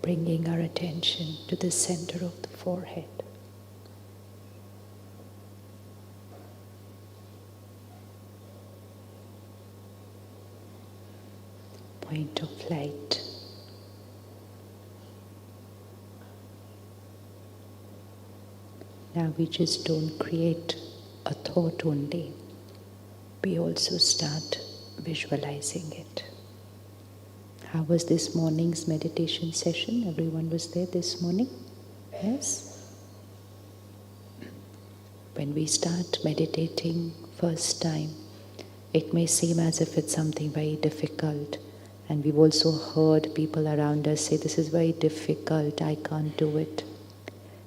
bringing our attention to the center of the forehead. Point of light. Now we just don't create a thought only. We also start visualizing it. How was this morning's meditation session? Everyone was there this morning? Yes? When we start meditating first time, it may seem as if it's something very difficult. And we've also heard people around us say, this is very difficult, I can't do it.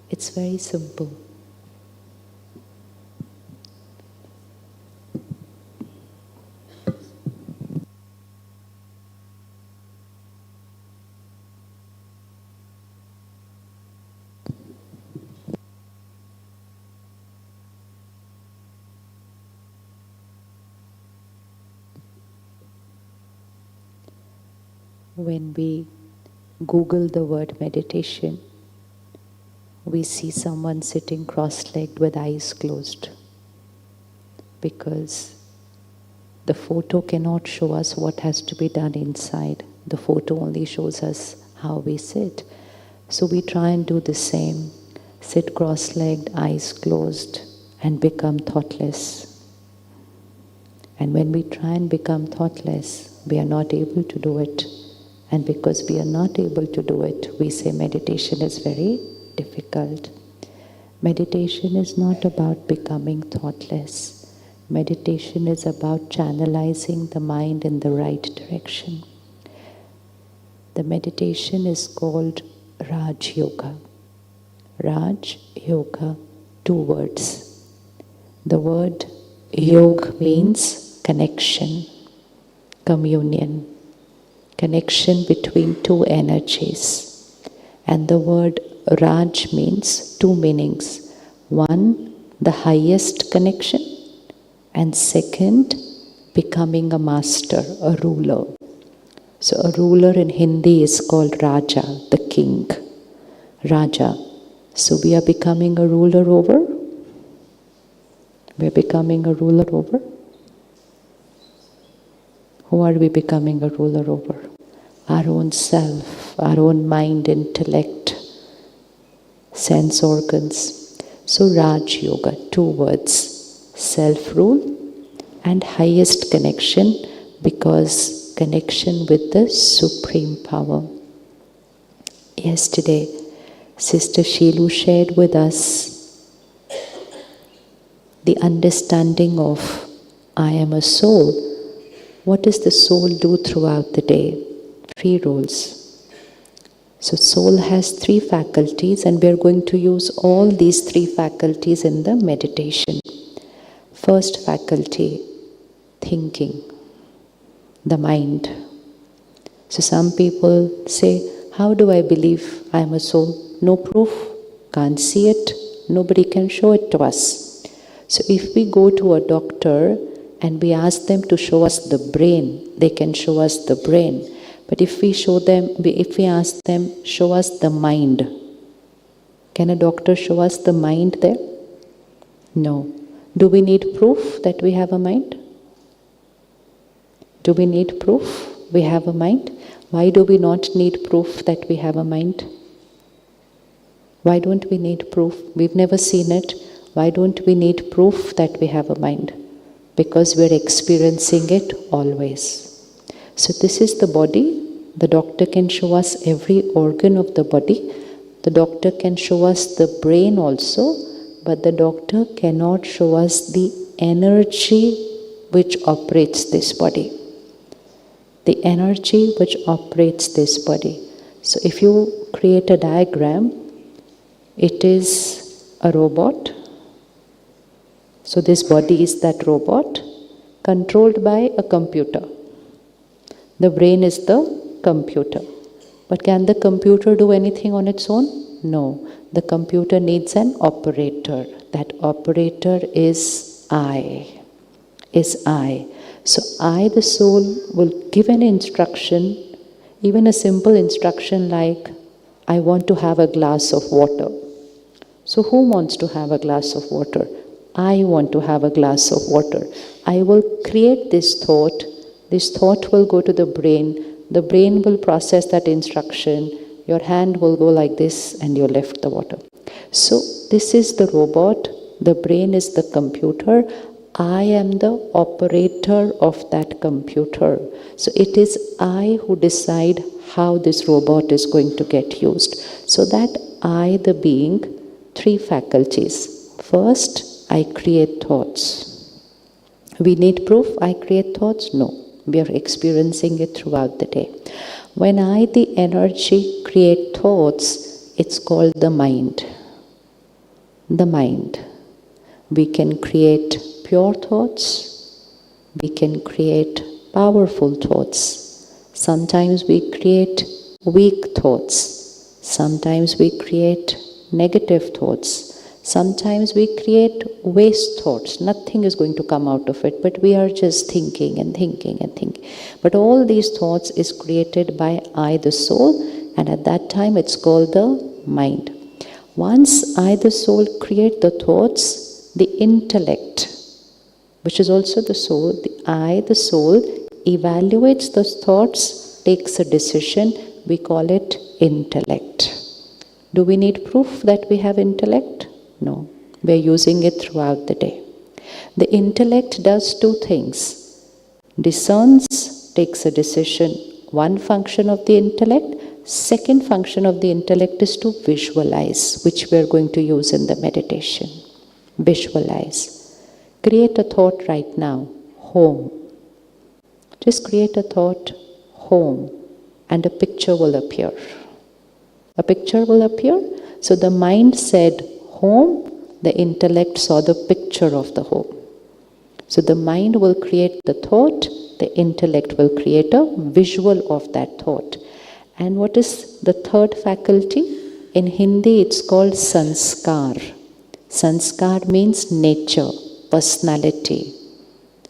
It's very simple. When we Google the word meditation, we see someone sitting cross-legged with eyes closed, because the photo cannot show us what has to be done inside. The photo only shows us how we sit. So we try and do the same. Sit cross-legged, eyes closed, and become thoughtless. And when we try and become thoughtless, we are not able to do it. And because we are not able to do it, we say meditation is very difficult. Meditation is not about becoming thoughtless. Meditation is about channelizing the mind in the right direction. The meditation is called Raj Yoga. Raj Yoga, 2 words. The word Yog means connection, communion. Connection between 2 energies. And the word Raj means 2 meanings. 1, the highest connection, and 2, becoming a master, a ruler. So a ruler in Hindi is called Raja, the king. Raja. So we are becoming a ruler over? We are becoming a ruler over? Who are we becoming a ruler over? Our own self, our own mind, intellect, sense organs. So Raj Yoga, 2 words, self-rule and highest connection, because connection with the Supreme Power. Yesterday, Sister Sheelu shared with us the understanding of I am a soul. What does the soul do throughout the day? 3 roles. So soul has 3 faculties, and we are going to use all these 3 faculties in the meditation. First faculty, thinking, the mind. So some people say, how do I believe I am a soul? No proof, can't see it, nobody can show it to us. So if we go to a doctor and we ask them to show us the brain, they can show us the brain. But if we ask them, show us the mind, can a doctor show us the mind there? No. Do we need proof that we have a mind? Do we need proof we have a mind? Why do we not need proof that we have a mind? Why don't we need proof? We've never seen it. Why don't we need proof that we have a mind? Because we're experiencing it always. So this is the body. The doctor can show us every organ of the body. The doctor can show us the brain also, but the doctor cannot show us the energy which operates this body. The energy which operates this body. So if you create a diagram, it is a robot. So this body is that robot, controlled by a computer. The brain is the computer. But can the computer do anything on its own? No. The computer needs an operator. That operator is I. So I, the soul, will give an instruction, even a simple instruction like, I want to have a glass of water. So who wants to have a glass of water? I want to have a glass of water. I will create this thought. This thought will go to the brain. The brain will process that instruction. Your hand will go like this and you lift the water. So this is the robot. The brain is the computer. I am the operator of that computer. So it is I who decide how this robot is going to get used. So that I, the being, 3 faculties. First, I create thoughts. We need proof I create thoughts? No. We are experiencing it throughout the day. When I, the energy, create thoughts, it's called the mind. The mind. We can create pure thoughts. We can create powerful thoughts. Sometimes we create weak thoughts. Sometimes we create negative thoughts. Sometimes we create waste thoughts. Nothing is going to come out of it, but we are just thinking and thinking and thinking. But all these thoughts is created by I, the soul, and at that time it's called the mind. Once I, the soul, create the thoughts, the intellect, which is also the soul, the I, the soul, evaluates those thoughts, takes a decision. We call it intellect. Do we need proof that we have intellect? No. We are using it throughout the day. The intellect does 2 things. Discerns, takes a decision. One function of the intellect. Second function of the intellect is to visualize, which we are going to use in the meditation. Visualize. Create a thought right now. Home. Just create a thought. Home. And a picture will appear. A picture will appear. So the mind said home, the intellect saw the picture of the home. So the mind will create the thought, the intellect will create a visual of that thought. And what is the third faculty? In Hindi it's called sanskar. Sanskar means nature, personality,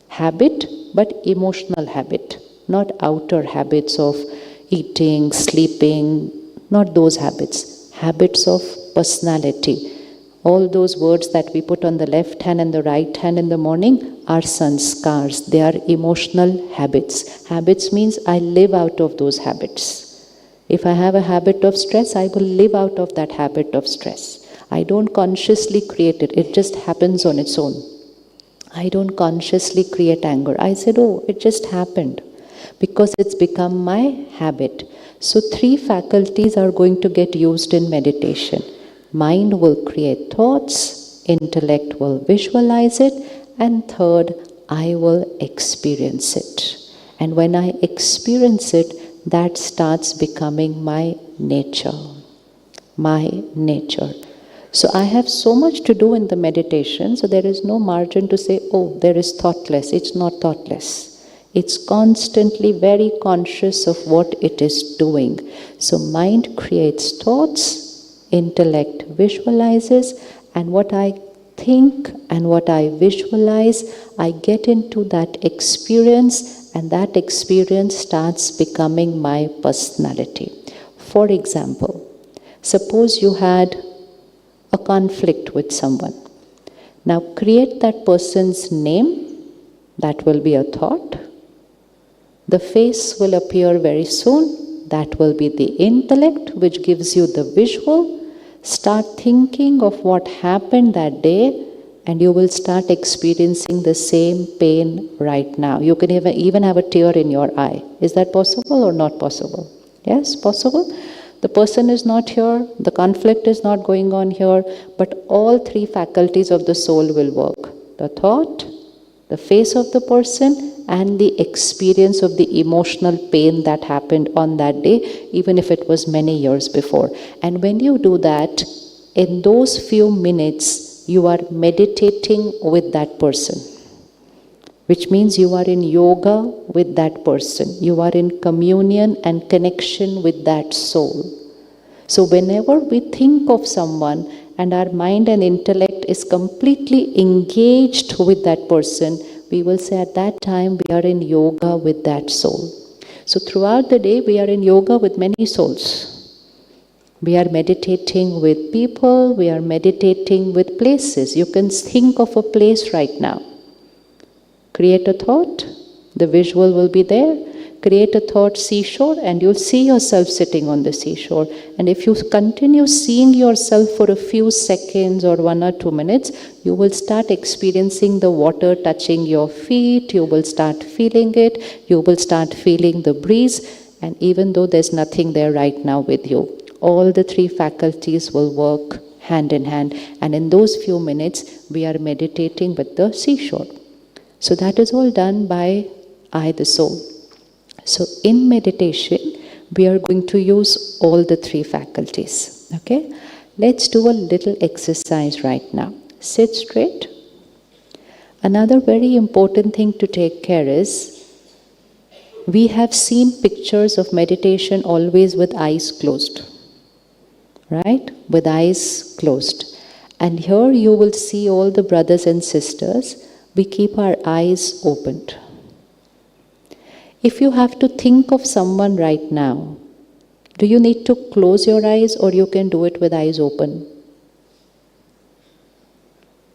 habit, but emotional habit, not outer habits of eating, sleeping, not those habits. Habits of personality. All those words that we put on the left hand and the right hand in the morning are sanskars. They are emotional habits. Habits means I live out of those habits. If I have a habit of stress, I will live out of that habit of stress. I don't consciously create it. It just happens on its own. I don't consciously create anger. I said, oh, it just happened. Because it's become my habit. So 3 faculties are going to get used in meditation. Mind will create thoughts, intellect will visualize it, and third, I will experience it. And when I experience it, that starts becoming my nature. My nature. So I have so much to do in the meditation, so there is no margin to say, oh, there is thoughtless. It's not thoughtless. It's constantly very conscious of what it is doing. So mind creates thoughts, intellect visualizes, and what I think and what I visualize, I get into that experience, and that experience starts becoming my personality. For example, suppose you had a conflict with someone. Now create that person's name, that will be a thought. The face will appear very soon, that will be the intellect which gives you the visual. Start thinking of what happened that day and you will start experiencing the same pain right now. You can even have a tear in your eye. Is that possible or not possible? Yes, possible. The person is not here, the conflict is not going on here, but all 3 faculties of the soul will work. The thought, the face of the person, and the experience of the emotional pain that happened on that day, even if it was many years before. And when you do that, in those few minutes, you are meditating with that person. Which means you are in yoga with that person. You are in communion and connection with that soul. So whenever we think of someone and our mind and intellect is completely engaged with that person, we will say at that time we are in yoga with that soul. So throughout the day we are in yoga with many souls. We are meditating with people, we are meditating with places. You can think of a place right now. Create a thought, the visual will be there. Create a thought, seashore, and you'll see yourself sitting on the seashore. And if you continue seeing yourself for a few seconds or 1 or 2 minutes, you will start experiencing the water touching your feet, you will start feeling it, you will start feeling the breeze, and even though there's nothing there right now with you, all the 3 faculties will work hand in hand. And in those few minutes, we are meditating with the seashore. So that is all done by I, the soul. So in meditation, we are going to use all the 3 faculties. Okay? Let's do a little exercise right now. Sit straight. Another very important thing to take care is, we have seen pictures of meditation always with eyes closed. Right? With eyes closed. And here you will see all the brothers and sisters, we keep our eyes opened. If you have to think of someone right now, do you need to close your eyes or you can do it with eyes open?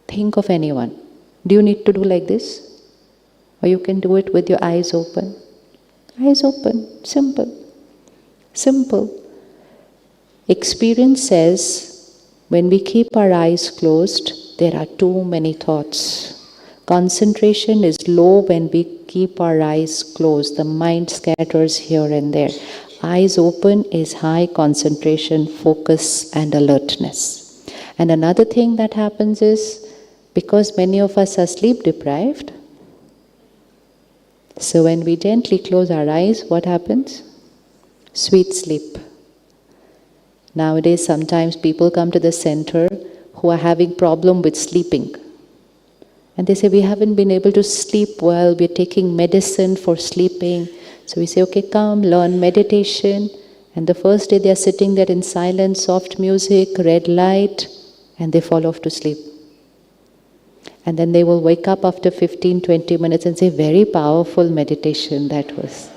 Think of anyone. Do you need to do like this? Or you can do it with your eyes open? Eyes open. Simple. Simple. Experience says, when we keep our eyes closed, there are too many thoughts. Concentration is low when we keep our eyes closed. The mind scatters here and there. Eyes open is high concentration, focus, and alertness. And another thing that happens is, because many of us are sleep deprived, so when we gently close our eyes, what happens? Sweet sleep. Nowadays, sometimes people come to the center who are having problem with sleeping. And they say, we haven't been able to sleep well, we're taking medicine for sleeping. So we say, okay, come, learn meditation. And the first day they are sitting there in silence, soft music, red light, and they fall off to sleep. And then they will wake up after 15, 20 minutes and say, very powerful meditation that was.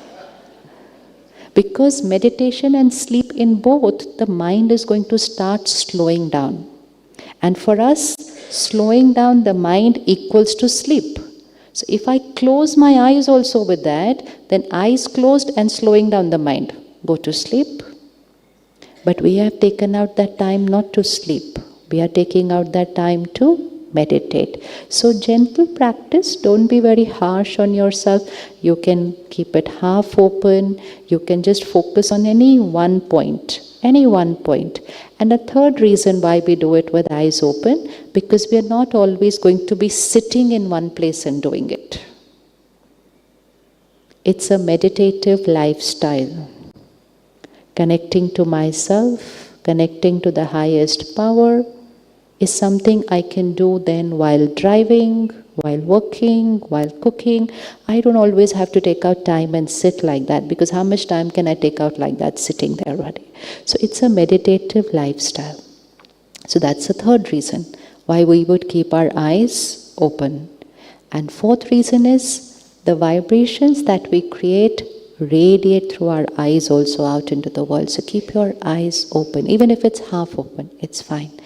Because meditation and sleep, in both, the mind is going to start slowing down. And for us, slowing down the mind equals to sleep. So if I close my eyes also with that, then eyes closed and slowing down the mind. Go to sleep. But we have taken out that time not to sleep. We are taking out that time to meditate. So gentle practice, don't be very harsh on yourself. You can keep it half open. You can just focus on any one point. Any one point. And a third reason why we do it with eyes open, because we are not always going to be sitting in one place and doing it. It's a meditative lifestyle. Connecting to myself, connecting to the highest power, is something I can do then while driving, while working, while cooking. I don't always have to take out time and sit like that, because how much time can I take out like that sitting there already? So it's a meditative lifestyle. So that's the third reason why we would keep our eyes open. And fourth reason is, the vibrations that we create radiate through our eyes also out into the world. So keep your eyes open, even if it's half open, it's fine.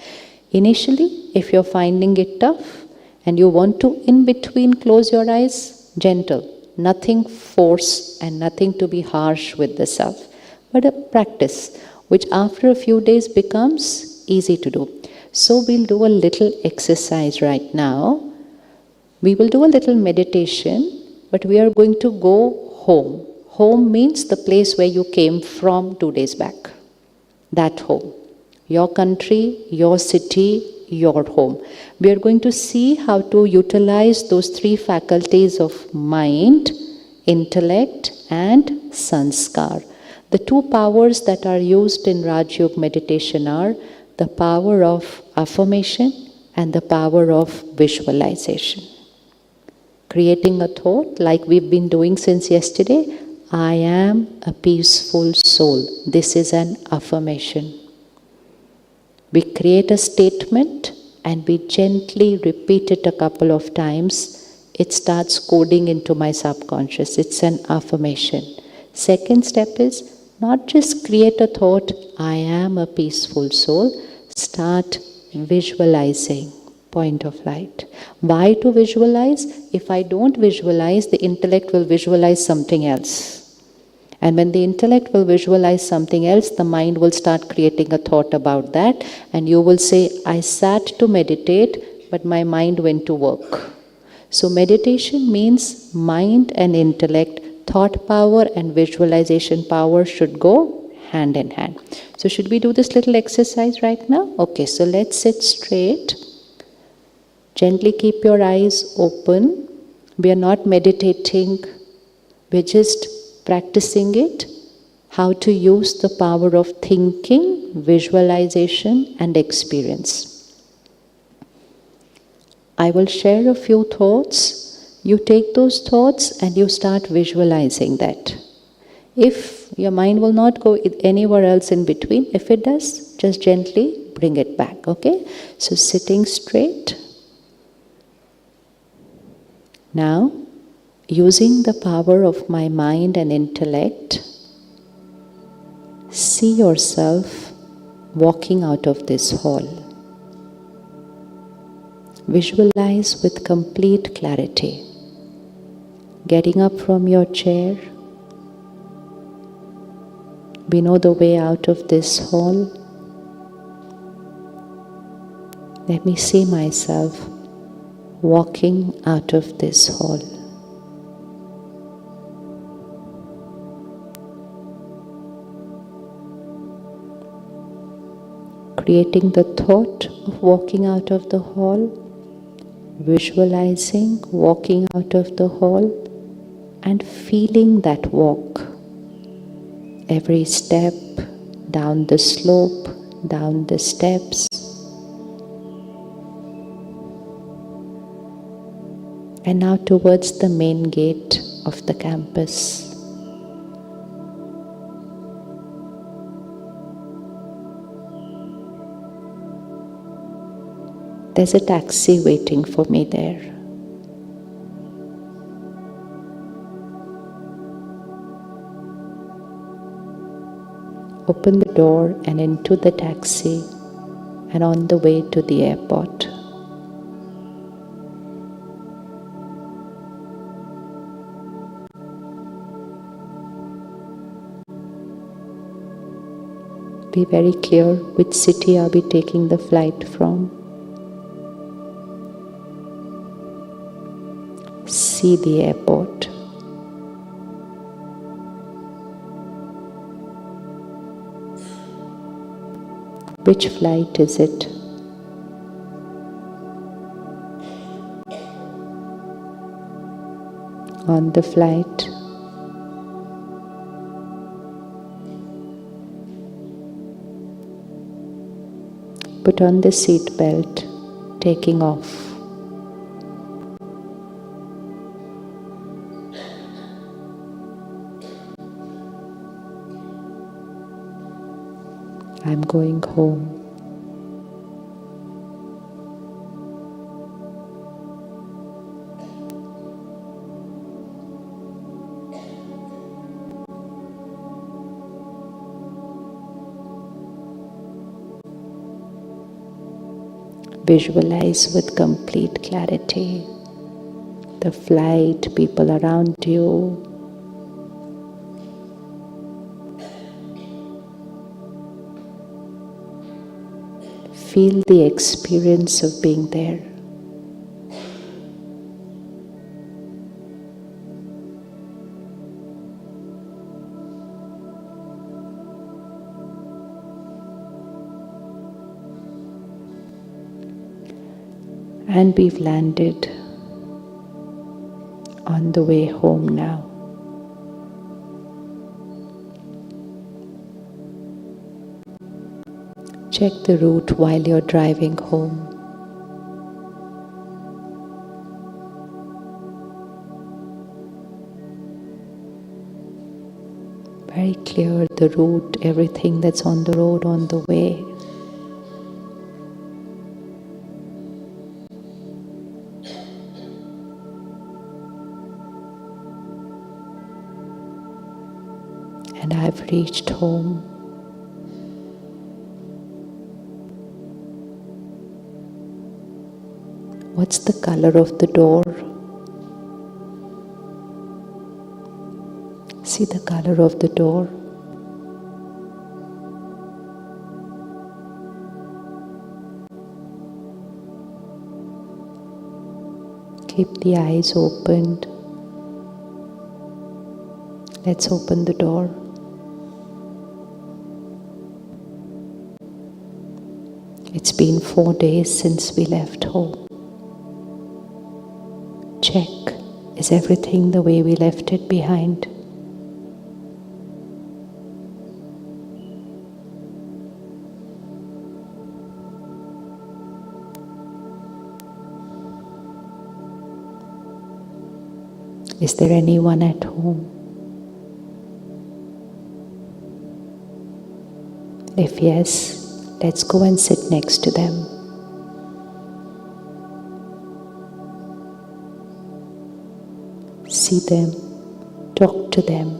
Initially, if you're finding it tough and you want to in between close your eyes, gentle, nothing force and nothing to be harsh with the self, but a practice which after a few days becomes easy to do. So we'll do a little exercise right now. We will do a little meditation, but we are going to go home. Home means the place where you came from 2 days back. That home. Your country, your city, your home. We are going to see how to utilize those 3 faculties of mind, intellect, and sanskar. The 2 powers that are used in Raj Yoga meditation are the power of affirmation and the power of visualization. Creating a thought like we've been doing since yesterday, I am a peaceful soul. This is an affirmation. We create a statement and we gently repeat it a couple of times. It starts coding into my subconscious. It's an affirmation. Second step is not just create a thought, I am a peaceful soul, start visualizing point of light. Why to visualize? If I don't visualize, the intellect will visualize something else. And when the intellect will visualize something else, the mind will start creating a thought about that, and you will say, I sat to meditate, but my mind went to work. So meditation means mind and intellect, thought power and visualization power should go hand in hand. So should we do this little exercise right now? Okay, so let's sit straight. Gently keep your eyes open. We are not meditating, we're just practicing it, how to use the power of thinking, visualization, and experience. I will share a few thoughts. You take those thoughts and you start visualizing that. If your mind will not go anywhere else in between, if it does, just gently bring it back, okay? So sitting straight. Now, using the power of my mind and intellect, see yourself walking out of this hall. Visualize with complete clarity, getting up from your chair. We know the way out of this hall. Let me see myself walking out of this hall. Creating the thought of walking out of the hall, visualizing walking out of the hall, and feeling that walk. Every step, down the slope, down the steps. And now towards the main gate of the campus. There's a taxi waiting for me there. Open the door and into the taxi and on the way to the airport. Be very clear which city are we taking the flight from. See the airport. Which flight is it? On the flight, put on the seat belt, taking off. I'm going home. Visualize with complete clarity the flight, people around you. Feel the experience of being there. And we've landed on the way home now. Check the route while you're driving home. Very clear the route, everything that's on the road on the way. And I've reached home. What's the color of the door? See the color of the door. Keep the eyes opened. Let's open the door. It's been 4 days since we left home. Check, is everything the way we left it behind? Is there anyone at home? If yes, let's go and sit next to them. See them, talk to them,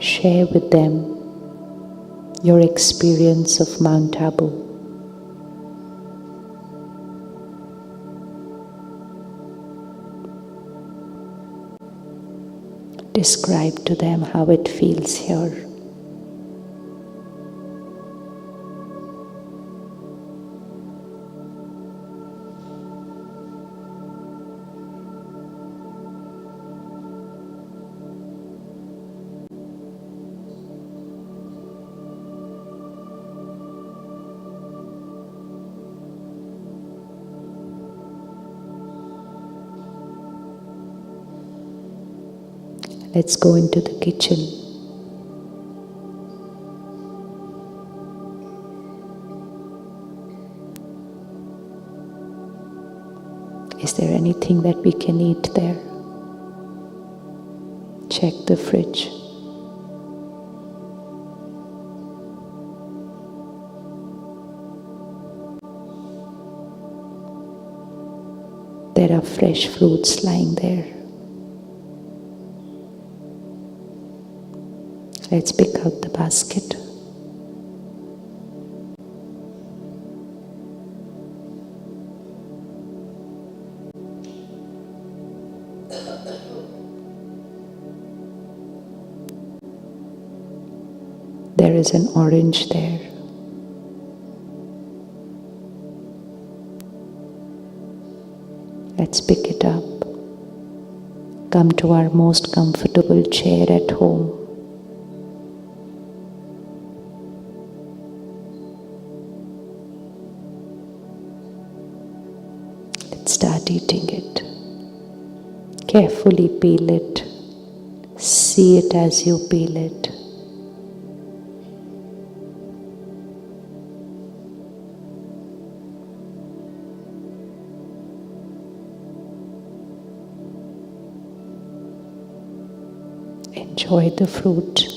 share with them your experience of Mount Abu. Describe to them how it feels here. Let's go into the kitchen. Is there anything that we can eat there? Check the fridge. There are fresh fruits lying there. Let's pick out the basket. There is an orange there. Let's pick it up. Come to our most comfortable chair at home. Start eating it. Carefully peel it. See it as you peel it. Enjoy the fruit.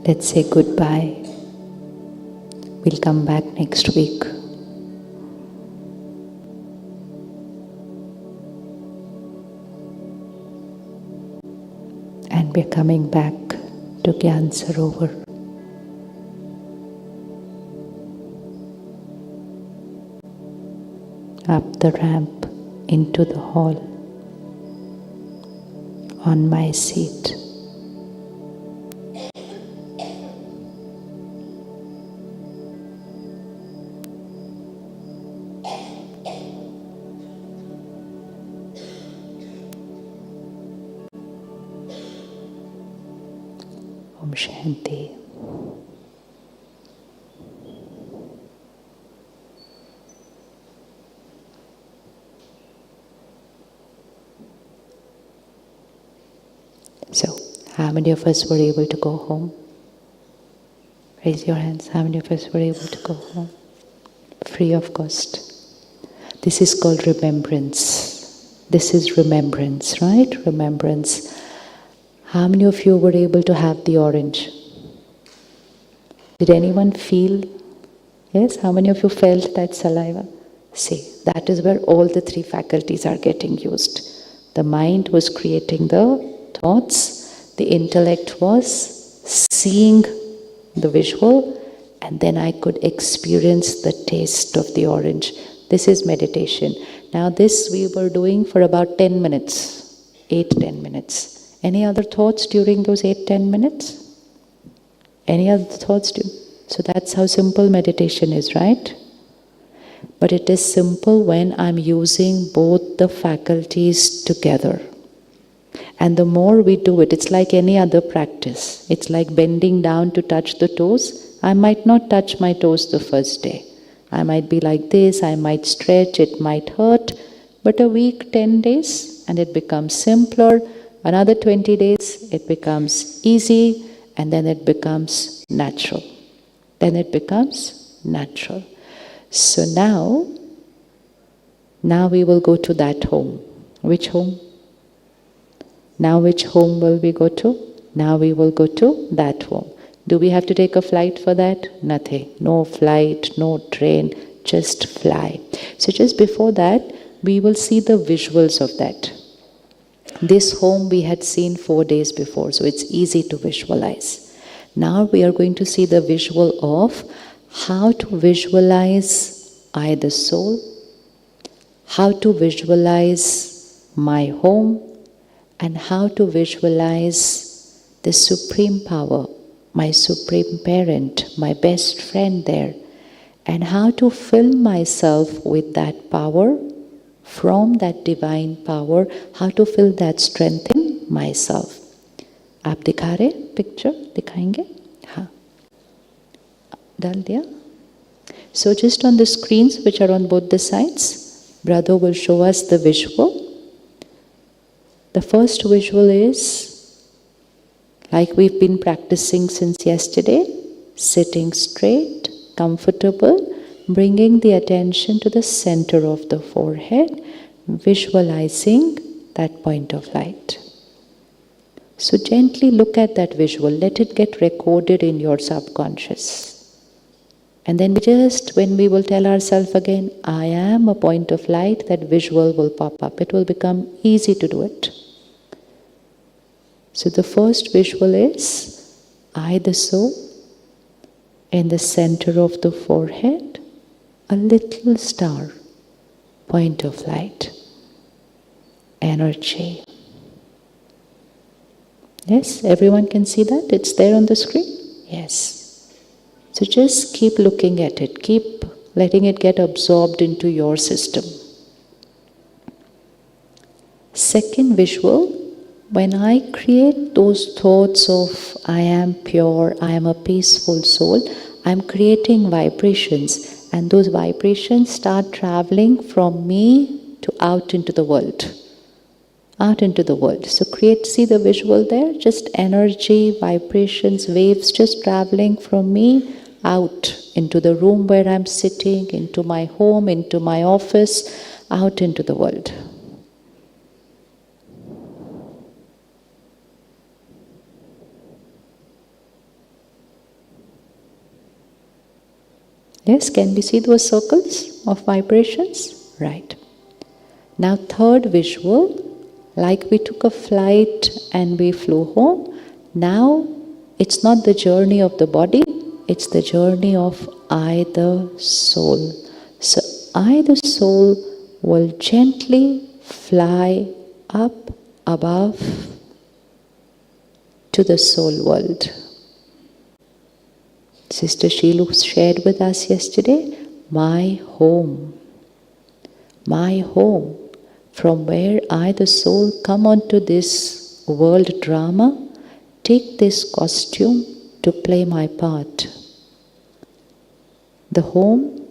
Let's say goodbye. We'll come back next week. And we're coming back to Gyan Sarovar. Up the ramp into the hall. On my seat. Om Shanti. So, how many of us were able to go home? Raise your hands. How many of us were able to go home? Free of cost. This is called remembrance. This is remembrance, right? Remembrance. How many of you were able to have the orange? Did anyone feel? Yes? How many of you felt that saliva? See, that is where all the three faculties are getting used. The mind was creating the thoughts, the intellect was seeing the visual, and then I could experience the taste of the orange. This is meditation. Now this we were doing for about 10 minutes, 8-10 minutes. Any other thoughts during those 8-10 minutes? Any other thoughts? So that's how simple meditation is, right? But it is simple when I'm using both the faculties together. And the more we do it, it's like any other practice. It's like bending down to touch the toes. I might not touch my toes the first day. I might be like this, I might stretch, it might hurt. But a week, 10 days, and it becomes simpler. Another 20 days, it becomes easy, and then it becomes natural. Then it becomes natural. So now we will go to that home. Which home? Now which home will we go to? Now we will go to that home. Do we have to take a flight for that? Nothing. No flight, no train, just fly. So just before that, we will see the visuals of that. This home we had seen 4 days before, so it's easy to visualize. Now we are going to see the visual of how to visualize I, the soul, how to visualize my home, and how to visualize the supreme power, my supreme parent, my best friend there, and how to fill myself with that power, from that divine power, how to fill that strength in myself. आप दिखा रहे picture दिखाएंगे? हाँ, डाल दिया? So just on the screens which are on both the sides, brother will show us the visual. The first visual is, like we've been practicing since yesterday, sitting straight, comfortable, bringing the attention to the center of the forehead, visualizing that point of light. So gently look at that visual, let it get recorded in your subconscious. And then when we will tell ourselves again, I am a point of light, that visual will pop up. It will become easy to do it. So the first visual is I, the soul, in the center of the forehead, a little star, point of light, energy. Yes, everyone can see that? It's there on the screen? Yes. So just keep looking at it, keep letting it get absorbed into your system. Second visual, when I create those thoughts of I am pure, I am a peaceful soul, I am creating vibrations, and those vibrations start traveling from me to out into the world. Out into the world. So see the visual there? Just energy, vibrations, waves just traveling from me out into the room where I'm sitting, into my home, into my office, out into the world. Yes, can we see those circles of vibrations? Right. Now third visual, like we took a flight and we flew home, now it's not the journey of the body, it's the journey of I, the soul. So I, the soul, will gently fly up above to the soul world. Sister Sheelu shared with us yesterday, my home, from where I, the soul, come onto this world drama, take this costume to play my part. The home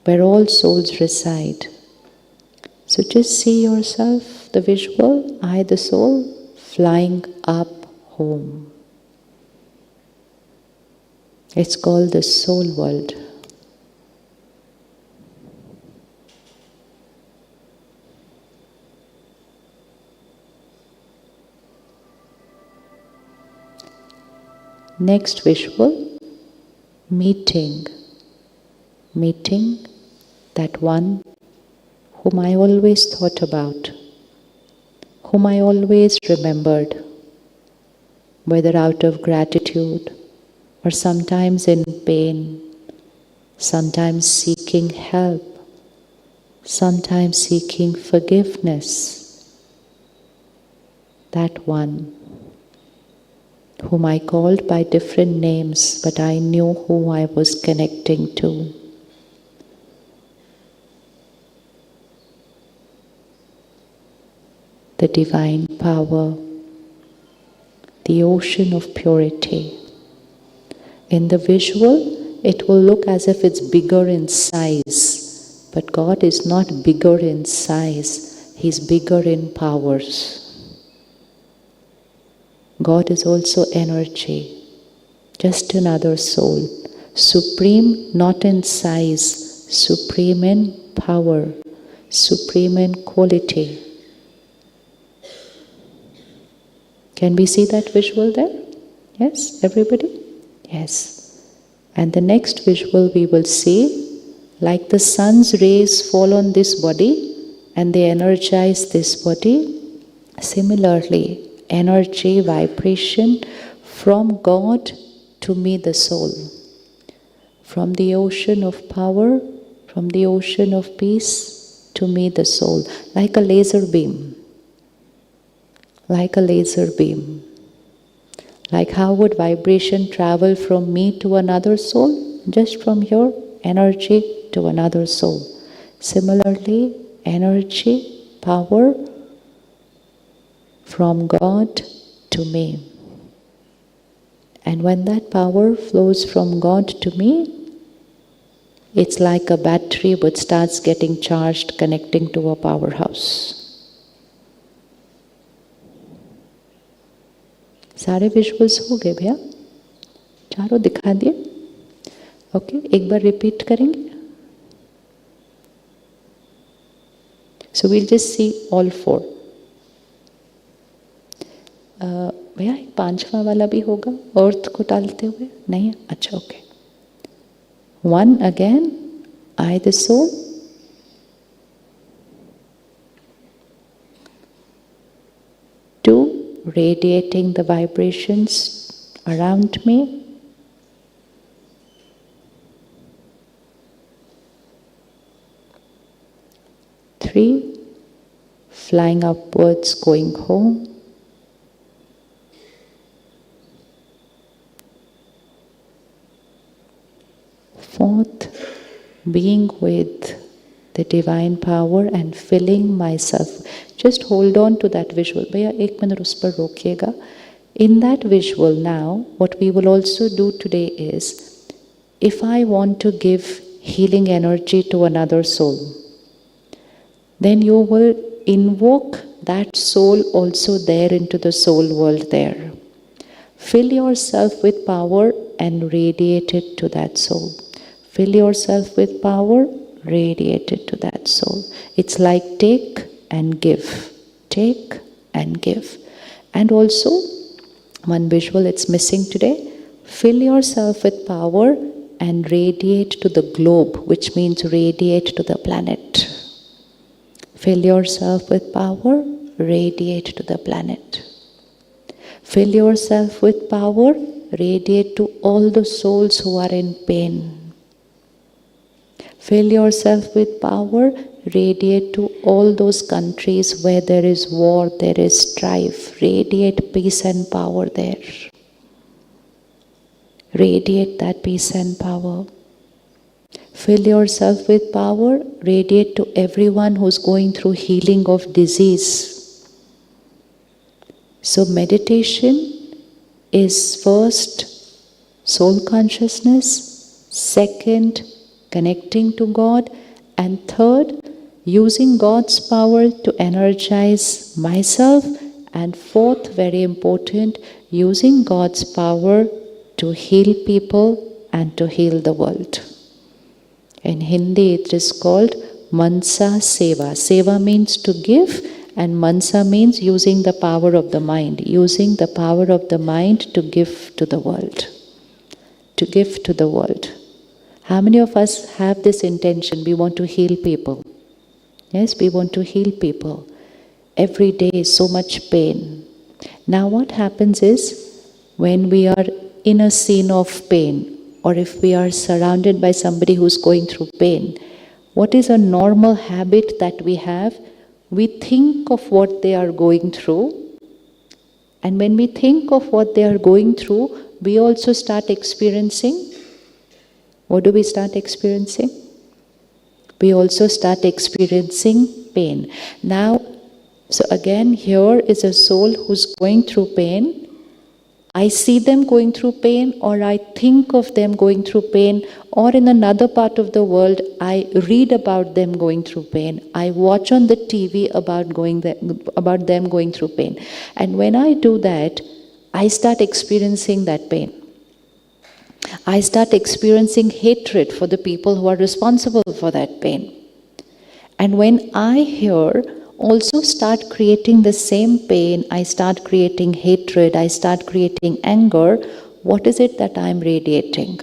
where all souls reside. So just see yourself, the visual, I, the soul, flying up home. It's called the soul world. Next visual, meeting that one whom I always thought about, whom I always remembered, whether out of gratitude or sometimes in pain, sometimes seeking help, sometimes seeking forgiveness. That one whom I called by different names, but I knew who I was connecting to. The divine power, the ocean of purity. In the visual, it will look as if it's bigger in size, but God is not bigger in size, He's bigger in powers. God is also energy, just another soul, supreme not in size, supreme in power, supreme in quality. Can we see that visual there? Yes, everybody? Yes. And the next visual we will see, like the sun's rays fall on this body and they energize this body. Similarly, energy, vibration from God to me, the soul. From the ocean of power, from the ocean of peace to me, the soul. Like a laser beam. Like a laser beam. Like how would vibration travel from me to another soul? Just from your energy to another soul. Similarly, energy, power from God to me. And when that power flows from God to me, it's like a battery which starts getting charged, connecting to a powerhouse. सारे visuals हो गए भैया? चारों दिखा दिए? Okay, एक बार repeat करेंगे. So we'll just see all four. भैया एक पांचवा वाला भी होगा अर्थ को डालते हुए? नहीं है? अच्छा, okay. One again, I the soul. Two, radiating the vibrations around me. Three, flying upwards, going home. Fourth, being with the divine power and filling myself. Just hold on to that visual. भैया एक minute उस पर रोकिएगा. In that visual now, what we will also do today is, if I want to give healing energy to another soul, then you will invoke that soul also there into the soul world there. Fill yourself with power and radiate it to that soul. Fill yourself with power, radiate it to that soul. It's like take and give. Take and give. And also, one visual it's missing today. Fill yourself with power and radiate to the globe, which means radiate to the planet. Fill yourself with power, radiate to the planet. Fill yourself with power, radiate to all the souls who are in pain. Fill yourself with power, radiate to all those countries where there is war, there is strife. Radiate peace and power there. Radiate that peace and power. Fill yourself with power, radiate to everyone who's going through healing of disease. So meditation is first soul consciousness, second connecting to God, and third, using God's power to energize myself, and fourth, very important, using God's power to heal people and to heal the world. In Hindi it is called Mansa Seva. Seva means to give And mansa means using the power of the mind, using the power of the mind to give to the world. To give to the world. How many of us have this intention? We want to heal people. Yes, we want to heal people. Every day is so much pain. Now what happens is, when we are in a scene of pain, or if we are surrounded by somebody who's going through pain, what is a normal habit that we have? We think of what they are going through, and when we think of what they are going through, we also start experiencing. What do we start experiencing? We also start experiencing pain. Now, so again, here is a soul who's going through pain. I see them going through pain, or I think of them going through pain, or in another part of the world, I read about them going through pain. I watch on the TV about them going through pain. And when I do that, I start experiencing that pain. I start experiencing hatred for the people who are responsible for that pain. And when I here also start creating the same pain, I start creating hatred, I start creating anger, what is it that I am radiating?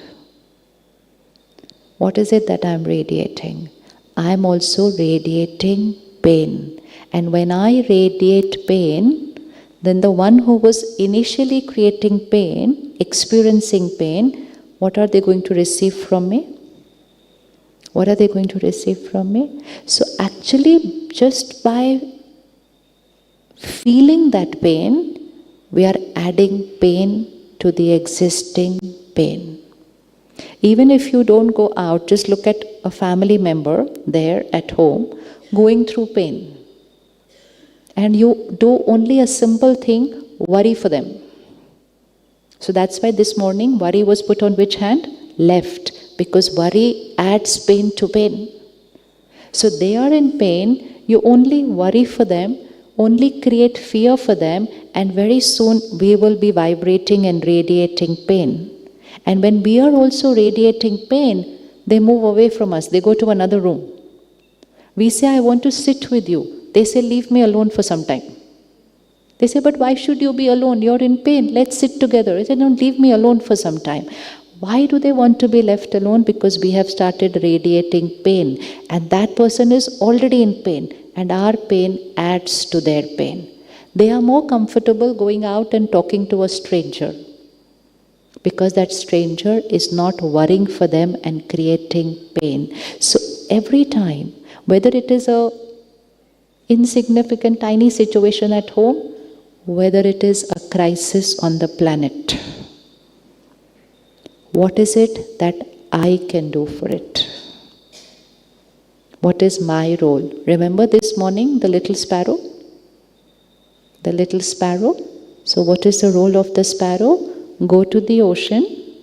What is it that I am radiating? I am also radiating pain. And when I radiate pain, then the one who was initially creating pain, experiencing pain, what are they going to receive from me? What are they going to receive from me? So actually, just by feeling that pain, we are adding pain to the existing pain. Even if you don't go out, just look at a family member there at home going through pain. And you do only a simple thing, worry for them. So that's why this morning worry was put on which hand? Left. Because worry adds pain to pain. So they are in pain, you only worry for them, only create fear for them, and very soon we will be vibrating and radiating pain. And when we are also radiating pain, they move away from us, they go to another room. We say, I want to sit with you. They say, leave me alone for some time. They say, but why should you be alone? You're in pain, let's sit together. I say, don't leave me alone for some time. Why do they want to be left alone? Because we have started radiating pain, and that person is already in pain, and our pain adds to their pain. They are more comfortable going out and talking to a stranger, because that stranger is not worrying for them and creating pain. So every time, whether it is a insignificant tiny situation at home, whether it is a crisis on the planet, what is it that I can do for it? What is my role? Remember this morning, the little sparrow? The little sparrow. So what is the role of the sparrow? Go to the ocean,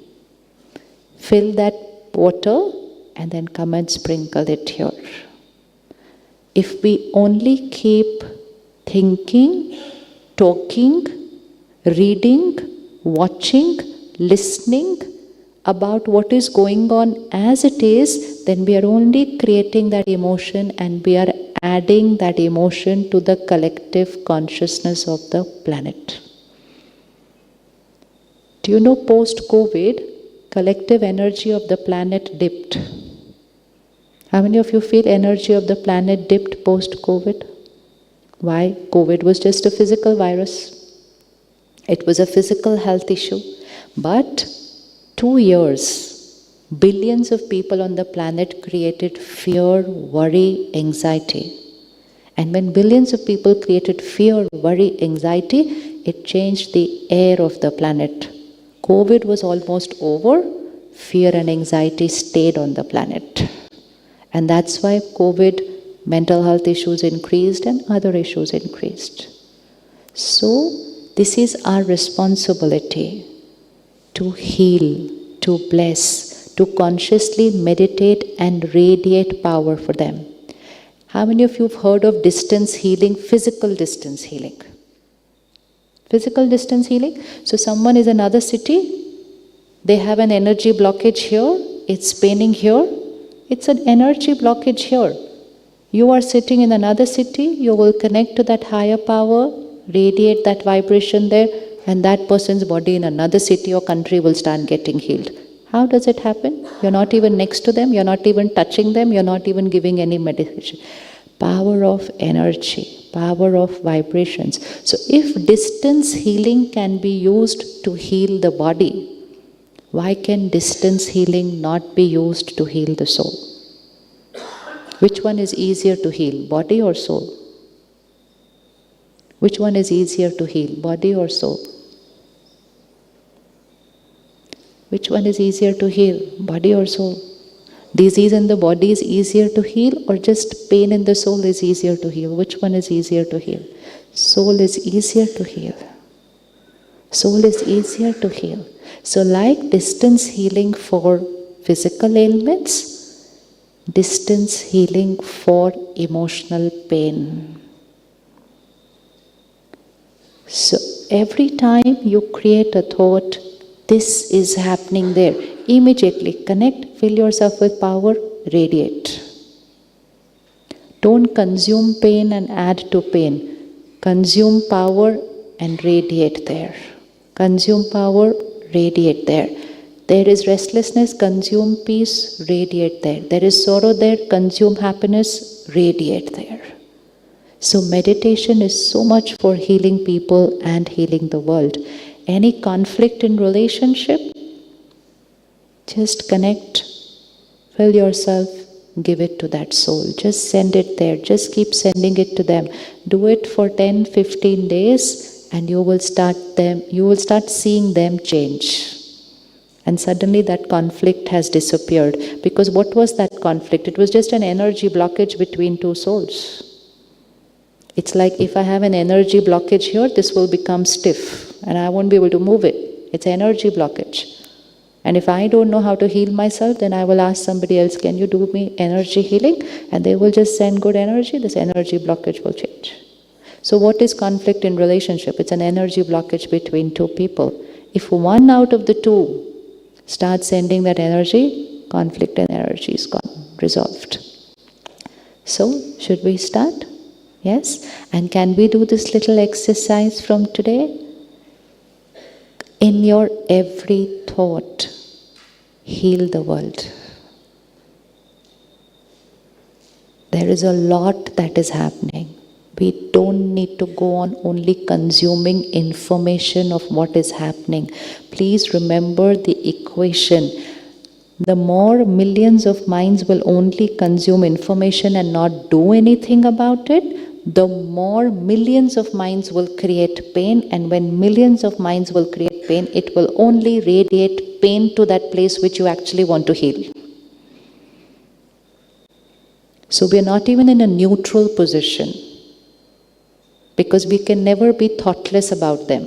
fill that water, and then come and sprinkle it here. If we only keep thinking, talking, reading, watching, listening about what is going on as it is, then we are only creating that emotion, and we are adding that emotion to the collective consciousness of the planet. Do you know, post-COVID, collective energy of the planet dipped? How many of you feel energy of the planet dipped post-COVID? Why? COVID was just a physical virus. It was a physical health issue. But 2 years, billions of people on the planet created fear, worry, anxiety. And when billions of people created fear, worry, anxiety, it changed the air of the planet. COVID was almost over, fear and anxiety stayed on the planet. And that's why COVID, mental health issues increased and other issues increased. So, this is our responsibility to heal, to bless, to consciously meditate and radiate power for them. How many of you have heard of distance healing, physical distance healing? Physical distance healing. So someone is in another city, they have an energy blockage here, it's paining here, it's an energy blockage here. You are sitting in another city, you will connect to that higher power, radiate that vibration there, and that person's body in another city or country will start getting healed. How does it happen? You're not even next to them, you're not even touching them, you're not even giving any medication. Power of energy, power of vibrations. So if distance healing can be used to heal the body, why can distance healing not be used to heal the soul? Which one is easier to heal, body or soul? Which one is easier to heal, body or soul? Which one is easier to heal, body or soul? Disease in the body is easier to heal, or just pain in the soul is easier to heal? Which one is easier to heal? Soul is easier to heal. Soul is easier to heal. So like distance healing for physical ailments, distance healing for emotional pain. So every time you create a thought, this is happening there, immediately connect, fill yourself with power, radiate. Don't consume pain and add to pain. Consume power and radiate there. Consume power, radiate there. There is restlessness, consume peace, radiate there. There is sorrow there, consume happiness, radiate there. So meditation is so much for healing people and healing the world. Any conflict in relationship, just connect, fill yourself, give it to that soul. Just send it there. Just keep sending it to them. Do it for 10, 15 days and you will start seeing them change. And suddenly that conflict has disappeared. Because what was that conflict? It was just an energy blockage between two souls. It's like if I have an energy blockage here, this will become stiff and I won't be able to move it. It's energy blockage. And if I don't know how to heal myself, then I will ask somebody else, can you do me energy healing? And they will just send good energy, this energy blockage will change. So what is conflict in relationship? It's an energy blockage between two people. If one out of the two starts sending that energy, conflict and energy is gone, resolved. So, should we start? Yes? And can we do this little exercise from today? In your every thought, heal the world. There is a lot that is happening. We don't need to go on only consuming information of what is happening. Please remember the equation. The more millions of minds will only consume information and not do anything about it, the more millions of minds will create pain, and when millions of minds will create pain, it will only radiate pain to that place which you actually want to heal. So we are not even in a neutral position, because we can never be thoughtless about them.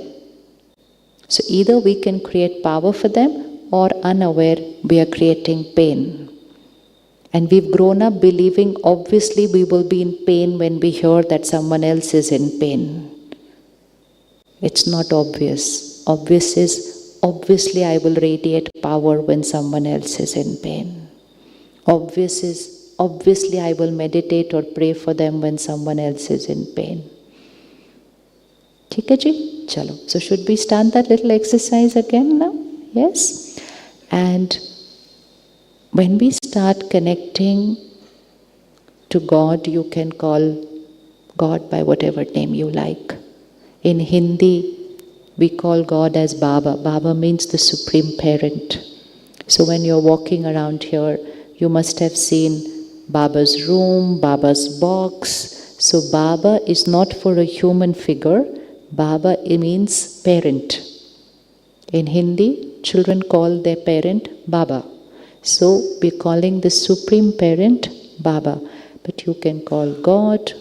So either we can create power for them, or unaware we are creating pain. And we've grown up believing obviously we will be in pain when we hear that someone else is in pain. It's not obvious. Obvious is, obviously I will radiate power when someone else is in pain. Obvious is, obviously I will meditate or pray for them when someone else is in pain. ठीक है जी? चलो. So should we start that little exercise again now? Yes? And when we start connecting to God, you can call God by whatever name you like. In Hindi, we call God as Baba. Baba means the Supreme Parent. So when you're walking around here, you must have seen Baba's room, Baba's box. So Baba is not for a human figure. Baba means parent. In Hindi, children call their parent Baba. So we're calling the Supreme Parent Baba. But you can call God,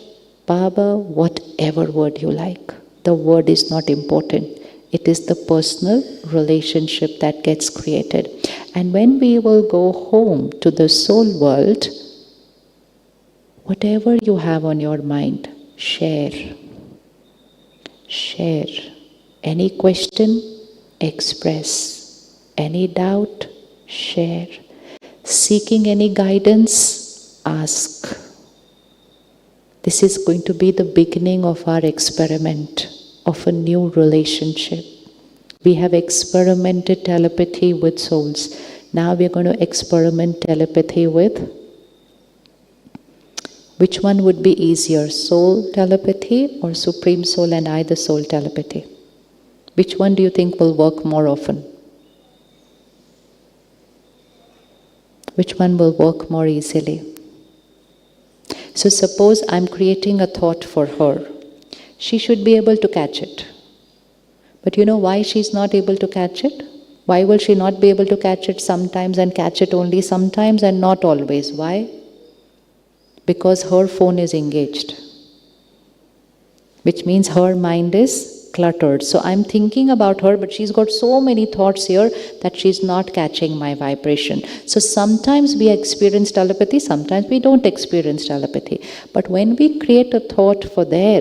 Baba, whatever word you like. The word is not important. It is the personal relationship that gets created. And when we will go home to the soul world, whatever you have on your mind, share. Share. Any question, express. Any doubt, share. Seeking any guidance, ask. This is going to be the beginning of our experiment of a new relationship. We have experimented telepathy with souls. Now we are going to experiment telepathy with, which one would be easier, soul telepathy or Supreme Soul and I, the soul telepathy? Which one do you think will work more often? Which one will work more easily? So suppose I'm creating a thought for her. She should be able to catch it. But you know why she's not able to catch it? Why will she not be able to catch it sometimes and catch it only sometimes and not always? Why? Because her phone is engaged. Which means her mind is cluttered. So I'm thinking about her, but she's got so many thoughts here that she's not catching my vibration. So sometimes we experience telepathy, sometimes we don't experience telepathy. But when we create a thought for there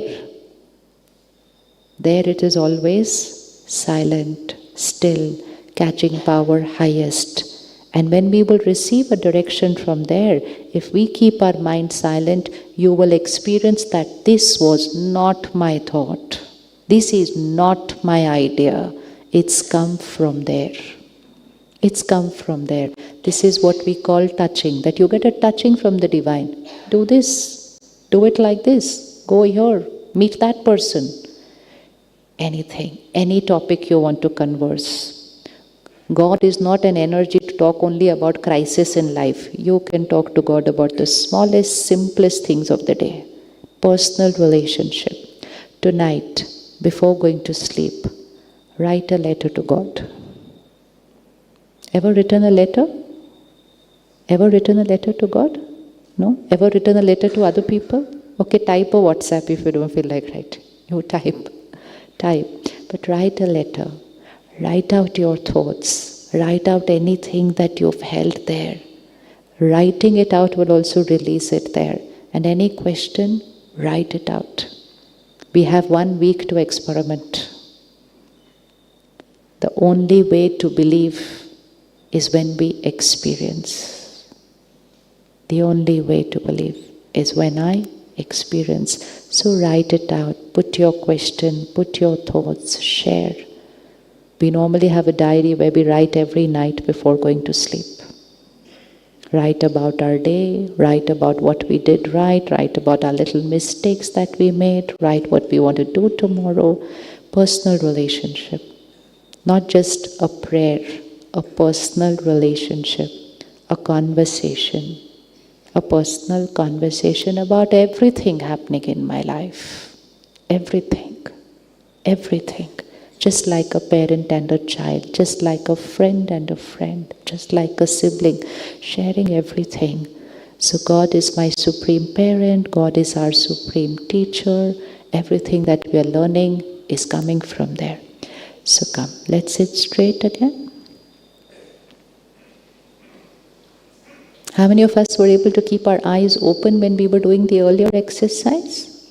it is always silent, still, catching power highest. And when we will receive a direction from there, if we keep our mind silent, you will experience that this was not my thought. This is not my idea. It's come from there. It's come from there. This is what we call touching, that you get a touching from the divine. Do this. Do it like this. Go here. Meet that person. Anything, any topic you want to converse. God is not an energy to talk only about crisis in life. You can talk to God about the smallest, simplest things of the day. Personal relationship. Tonight, before going to sleep, write a letter to God. Ever written a letter? Ever written a letter to God? No? Ever written a letter to other people? Okay, type a WhatsApp if you don't feel like writing. You type. But write a letter. Write out your thoughts. Write out anything that you've held there. Writing it out will also release it there. And any question, write it out. We have 1 week to experiment. The only way to believe is when we experience. The only way to believe is when I experience. So write it out. Put your question, put your thoughts, share. We normally have a diary where we write every night before going to sleep. Write about our day, write about what we did right, write about our little mistakes that we made, write what we want to do tomorrow. Personal relationship. Not just a prayer, a personal relationship, a conversation. A personal conversation about everything happening in my life. Everything. Everything. Just like a parent and a child, just like a friend and a friend, just like a sibling, sharing everything. So God is my supreme parent, God is our supreme teacher. Everything that we are learning is coming from there. So come, let's sit straight again. How many of us were able to keep our eyes open when we were doing the earlier exercise?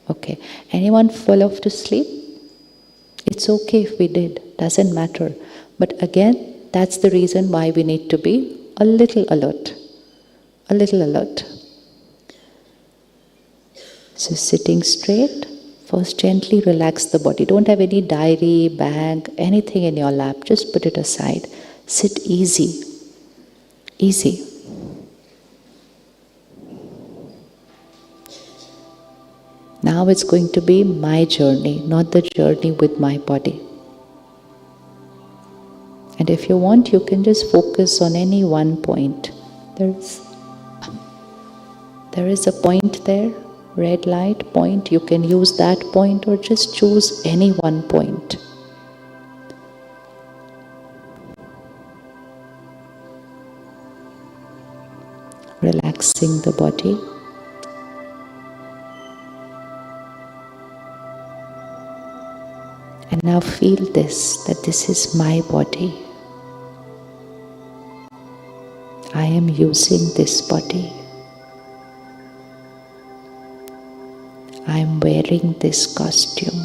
Okay. Anyone fall off to sleep? It's okay if we did. Doesn't matter. But again, that's the reason why we need to be a little alert. A little alert. So sitting straight, first gently relax the body. Don't have any diary, bag, anything in your lap. Just put it aside. Sit easy. Easy. Now it's going to be my journey, not the journey with my body. And if you want, you can just focus on any one point. There is a point there, red light point. You can use that point or just choose any one point. Relaxing the body. And now feel this, that this is my body. I am using this body. I am wearing this costume.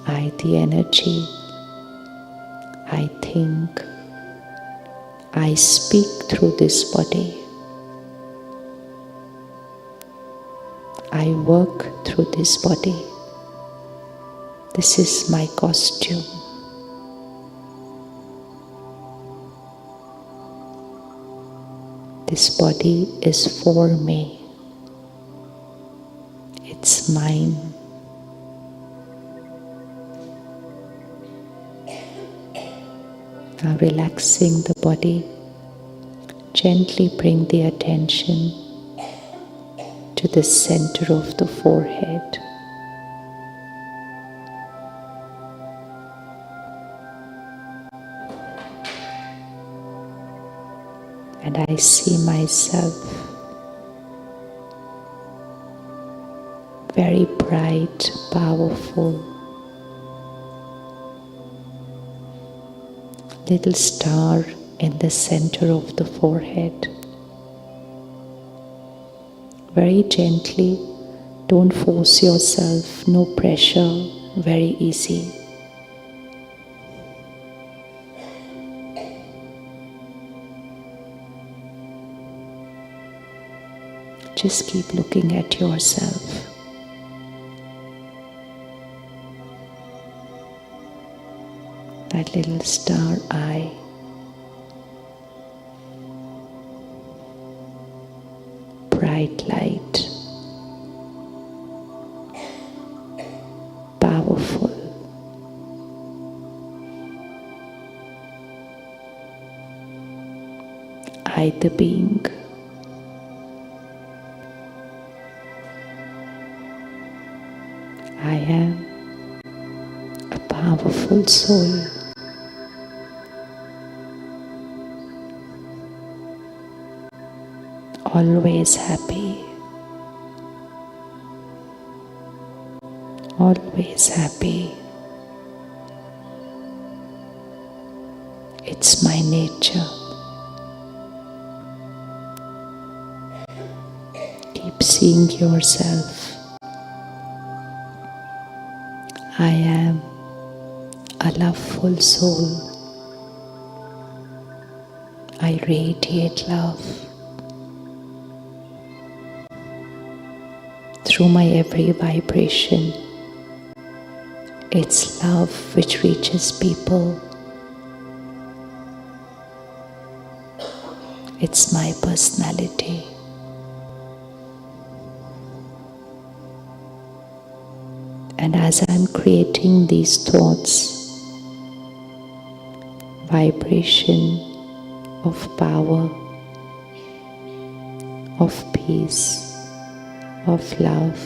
I, the energy, I think, I speak through this body. I work through this body. This is my costume. This body is for me. It's mine. Now relaxing the body, gently bring the attention to the center of the forehead. And I see myself very bright, powerful, little star in the center of the forehead. Very gently, don't force yourself, no pressure, very easy. Just keep looking at yourself. That little star eye. Bright light. Powerful. I, the being. I am a powerful soul. Always happy. Always happy. It's my nature. Keep seeing yourself. I am a loveful soul. I radiate love. Through my every vibration, it's love which reaches people. It's my personality. And as I'm creating these thoughts, vibration of power, of peace, of love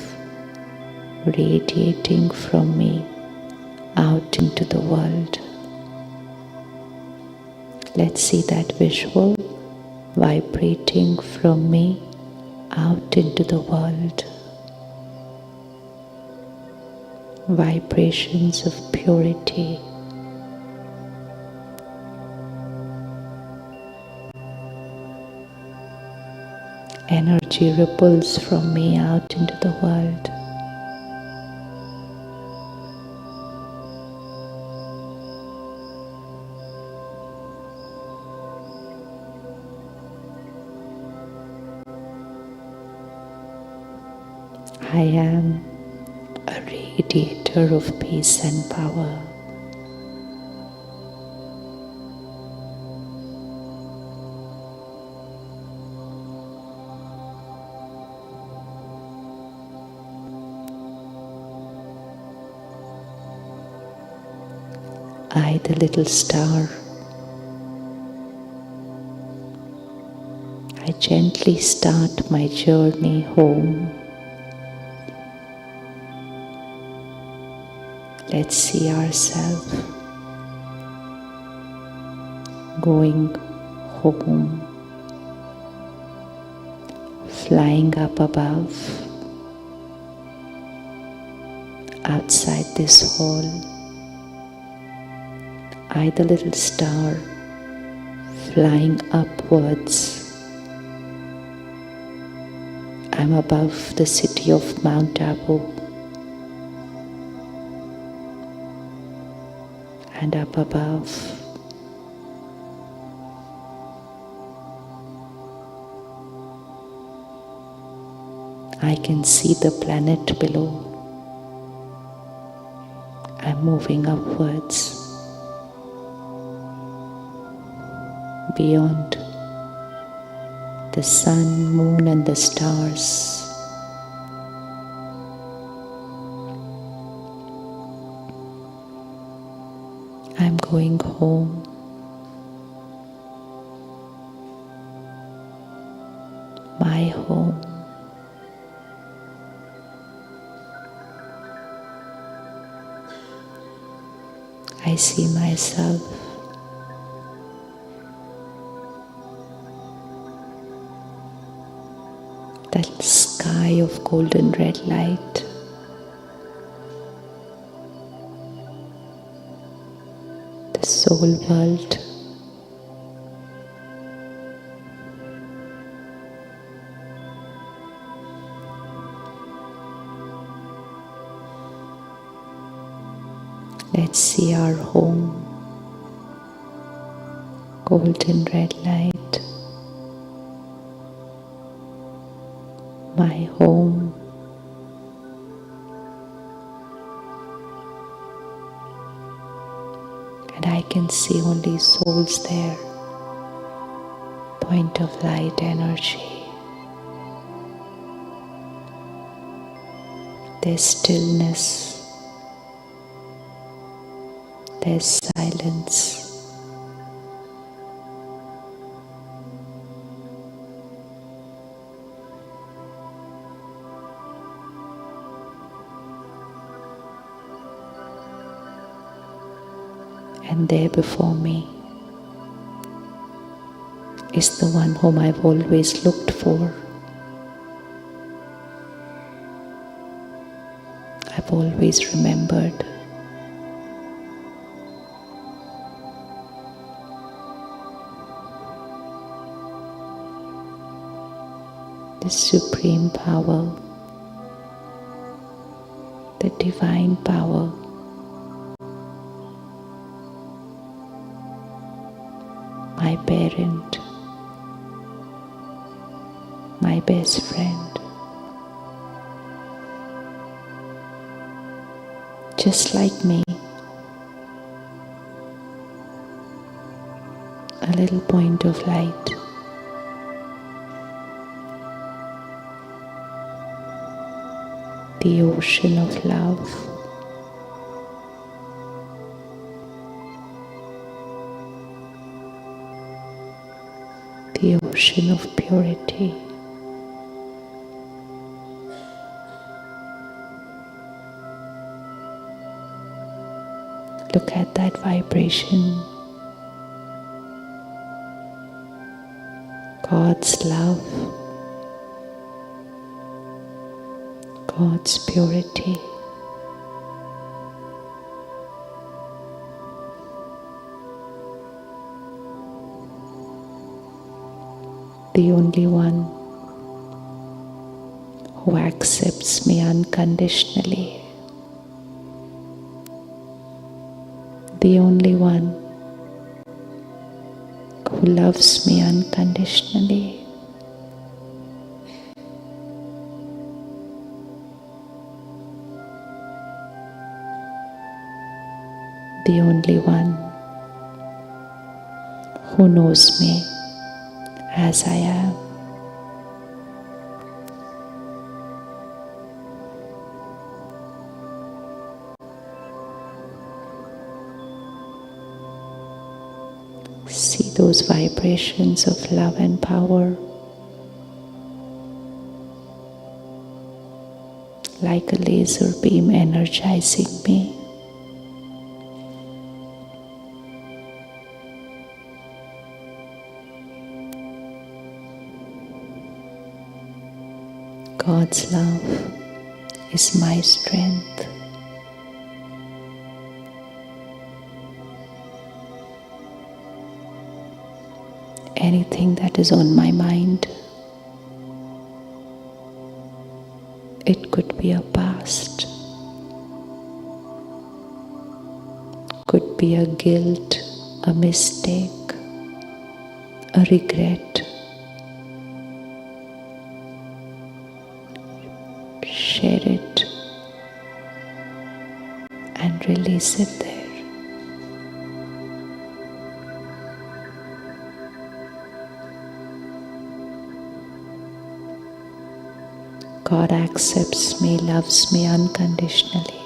radiating from me out into the world. Let's see that visual vibrating from me out into the world. Vibrations of purity. Energy ripples from me out into the world. I am a radiator of peace and power. I, the little star, I gently start my journey home. Let's see ourselves going home, flying up above, outside this hall. I, the little star, flying upwards. I'm above the city of Mount Abu. And up above, I can see the planet below. I'm moving upwards, beyond the sun, moon, and the stars. I'm going home. My home. I see myself that sky of golden red light. The soul world. Let's see our home. Golden red light. My home. And I can see only souls there. Point of light energy. There's stillness. There's silence. And there before me is the one whom I've always looked for. I've always remembered. The supreme power, the divine power, my parent, my best friend, just like me, a little point of light. The ocean of love. The ocean of purity. Look at that vibration. God's love. God's purity. The only one who accepts me unconditionally. The only one who loves me unconditionally. The only one who knows me as I am. See those vibrations of love and power like a laser beam energizing me. God's love is my strength. Anything that is on my mind, it could be a past, could be a guilt, a mistake, a regret. quietly sit there. God accepts me, loves me unconditionally.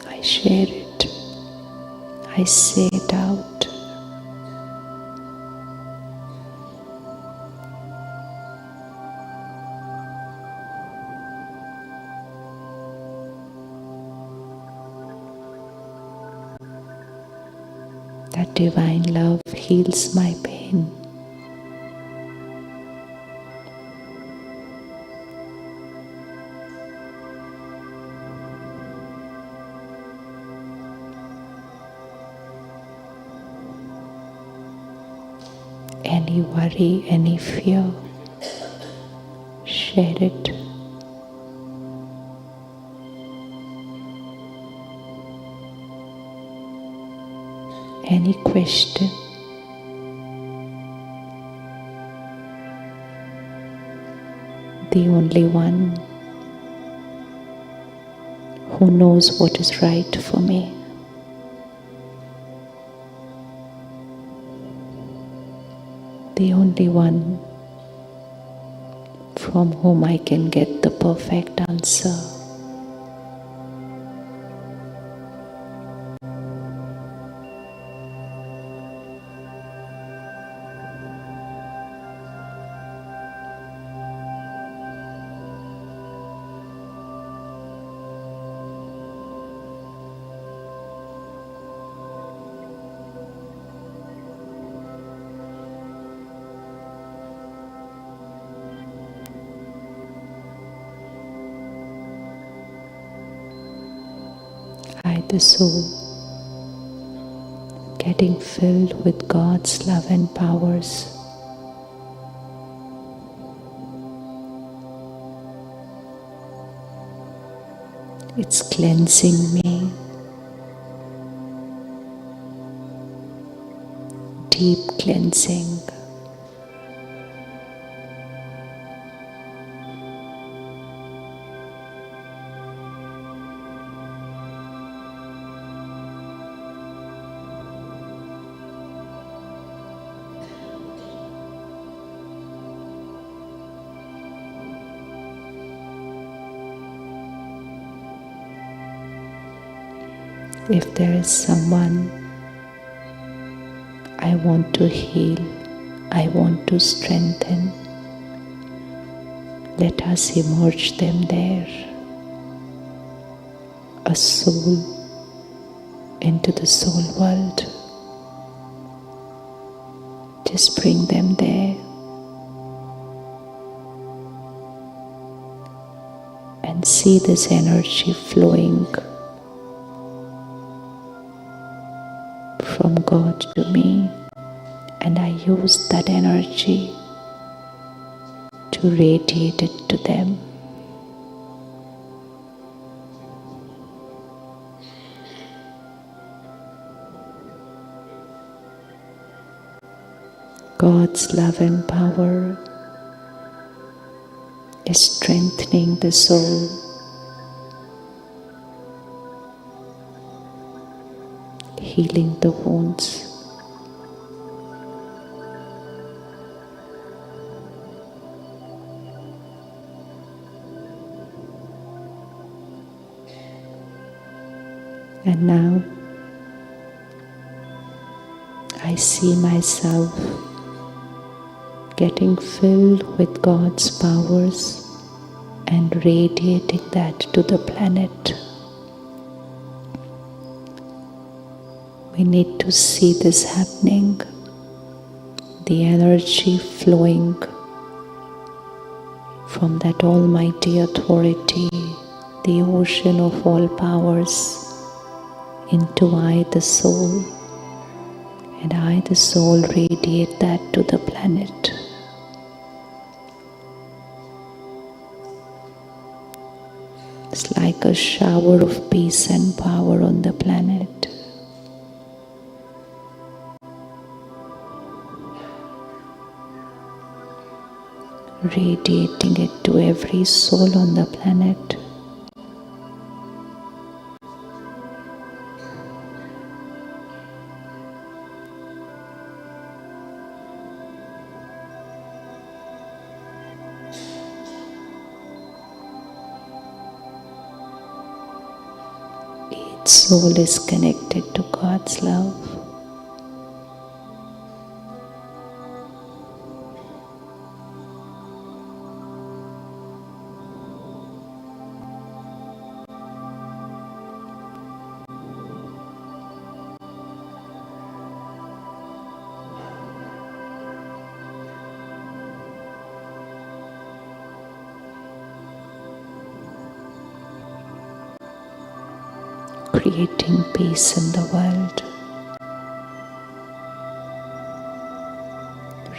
I share it. I say it out. That divine love heals my pain. Any worry, any fear, share it. Any question, the only one who knows what is right for me. The only one from whom I can get the perfect answer. I, the soul, getting filled with God's love and powers. It's cleansing me, deep cleansing. If there is someone I want to heal, I want to strengthen, let us immerse them there. A soul into the soul world. Just bring them there and see this energy flowing from God to me, and I use that energy to radiate it to them. God's love and power is strengthening the soul, healing the wounds. And now I see myself getting filled with God's powers and radiating that to the planet. We need to see this happening, the energy flowing from that almighty authority, the ocean of all powers, into I, the soul, and I, the soul, radiate that to the planet. It's like a shower of peace and power on the planet. radiating it to every soul on the planet. Each soul is connected to God's love. Creating peace in the world,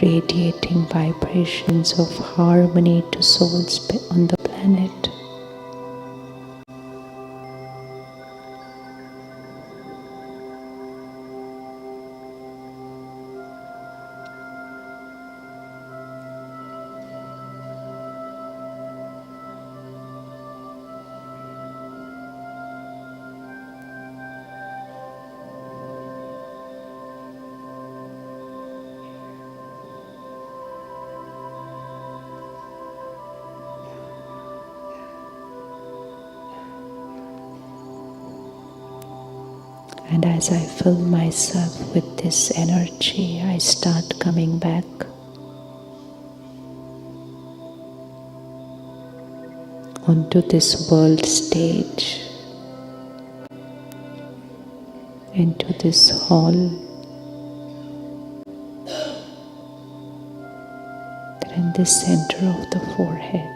radiating vibrations of harmony to souls on the planet. And as I fill myself with this energy, I start coming back onto this world stage, into this hall that in the center of the forehead.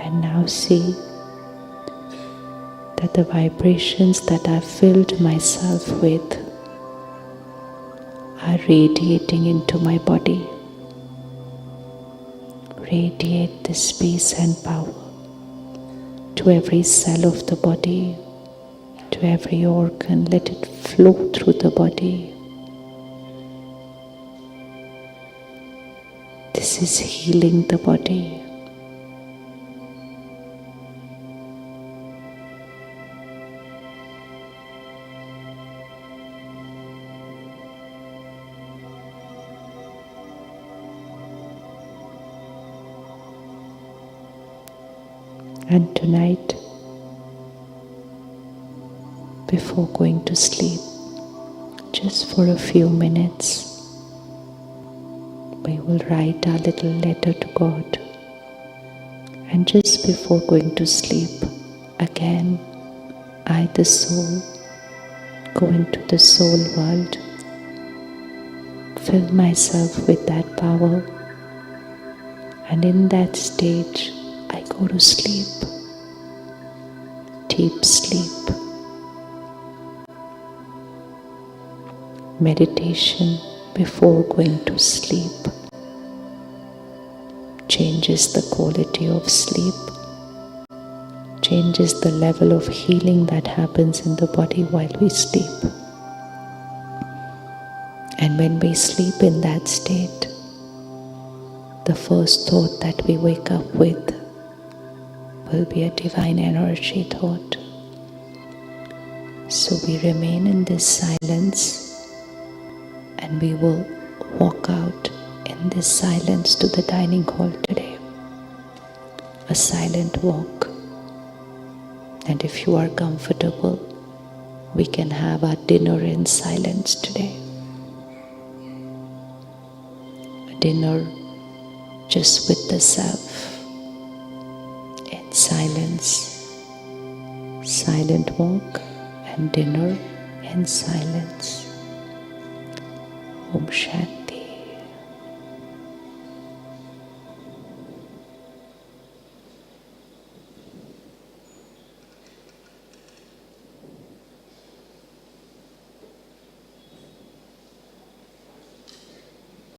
And now see that the vibrations that I've filled myself with are radiating into my body. Radiate this peace and power to every cell of the body, to every organ. Let it flow through the body. This is healing the body. And tonight, before going to sleep, just for a few minutes, we will write our little letter to God. And just before going to sleep, again, I, the soul, go into the soul world, fill myself with that power, and in that stage, I go to sleep, deep sleep. Meditation before going to sleep changes the quality of sleep, changes the level of healing that happens in the body while we sleep. And when we sleep in that state, the first thought that we wake up with will be a divine energy thought. So we remain in this silence and we will walk out in this silence to the dining hall today. A silent walk. And if you are comfortable, we can have our dinner in silence today. A dinner just with the self. In silence, silent walk and dinner in silence. Om Shanti.